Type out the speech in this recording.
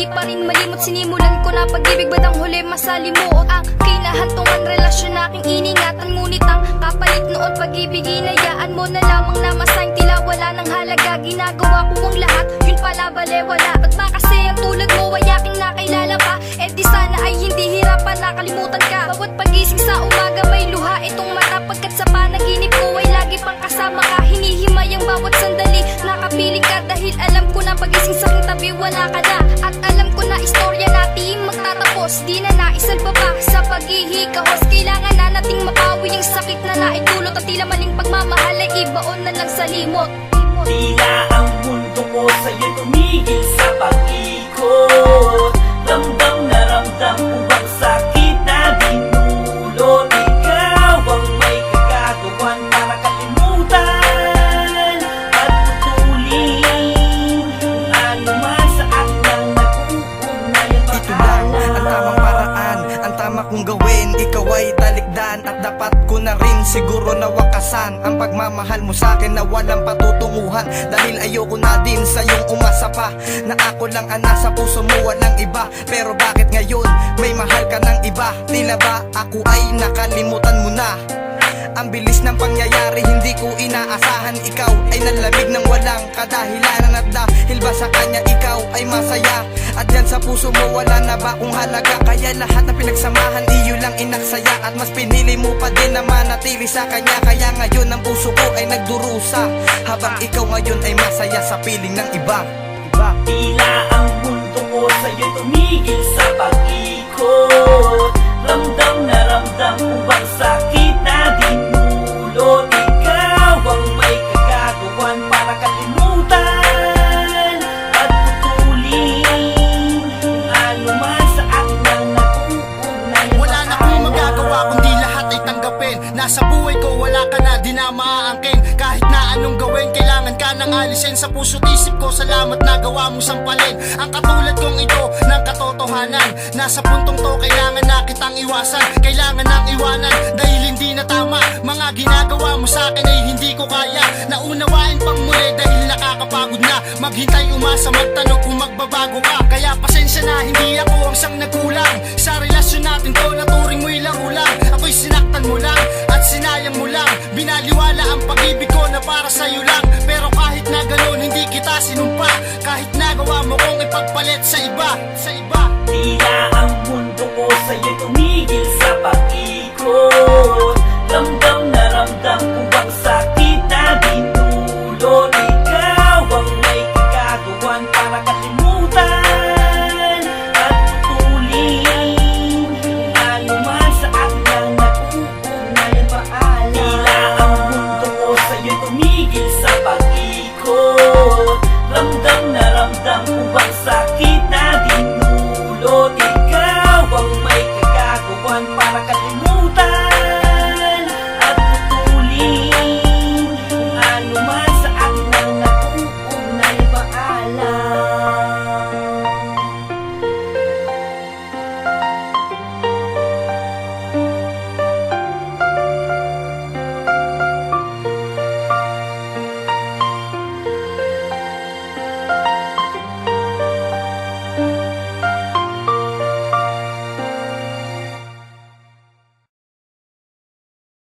Di pa rin malimot, sinimulan ko na pag-ibig, ba't ang huli masalimuot? Ang kinahantungan relasyon aking iningatan, ngunit ang kapalit noon pag-ibig inayaan mo na lamang na masayang tila wala ng halaga. Ginagawa ko ang lahat, yun pala balewala. Ba't ba kasi ang tulad mo ay aking nakilala pa? Eh di sana ay hindi hirapan, nakalimutan ka. Bawat pagising sa umaga may luha itong mata, pagkat sa panaginip ko ay lagi pang kasama ka. Hinihimay ang bawat sandali, nakapiling ka dahil alam ko na pagising sa aking tabi wala ka na. At alam ko na istorya natin magtatapos, di na naisalba pa sa paghihikahos. Kailangan na nating mapawi yung sakit na naitulot, at tila maling pagmamahal ay ibaon na lang sa limot. Tila ang mundo ko sa'yo tumigil sa pag-ikot. Ramdam na ramdam ko ang sakit na dinulot. Ikaw ang may kagagawan para kalimutan at putulin kung ano man sa akin ang nakukunay. Ito lang ang tamang paraan, ang tama kong gawin. Ikaw ay talikdan at dapat ko na rin siguro nawakasan ang pagmamahal mo sa akin na walang patutunguhan. Dahil ayoko na din sa iyong umasa pa na ako lang ang nasa puso mo, walang iba. Pero bakit ngayon may mahal ka ng iba? Tila ba ako ay nakalimutan mo na? Ang bilis ng pangyayari, hindi ko inaasahan. Ikaw ay nalamig ng walang kadahilanan, at dahil ba sa kanya ikaw ay masaya? At yan sa puso mo wala na ba kung halaga? Kaya lahat na pinagsamahan iyo lang inaksaya, at mas pinili mo pa din na manatili sa kanya. Kaya ngayon ang puso ko ay nagdurusa, habang ikaw ngayon ay masaya sa piling ng iba. Tila ang mundo ko sa'yo tumigil sa pag-ikot. Ramdam na ramdam ko ang sakit na dinulot. Ikaw ang may kagagawan para kalimutan at putulin kung ano man sa akin ang nakukunay. Wala na akong magagawa kundi lahat ay tanggapin. Nasa buhay ko wala ka na, di na maaangkin. Kahit na anong gawin, kailangan ka nang alisin. Sa puso't isip ko, salamat na gawa mo sampalin ang katulad kong ito ng katotohanan. Nasa puntong to, kailangan na kitang iwasan. Kailangan nang iwanan dahil hindi na tama. Mga ginagawa mo sa akin ay hindi ko kaya. Naunawain pang muli dahil nakakapagod na maghintay, umasa, magtanong kung magbabago ka. Kaya pasensya na, hindi ako ang sang nagkulang sa relasyon natin to, naturing mo'y lang-ulang. Ako'y sinaktan mo lang at sinayang mo lang. Binaliwala ang pag-ibig ko na para sa'yo lang. Pero kahit na ganun, hindi kita sinumpa. Kahit nagawa mo kong ipagpalit sa iba.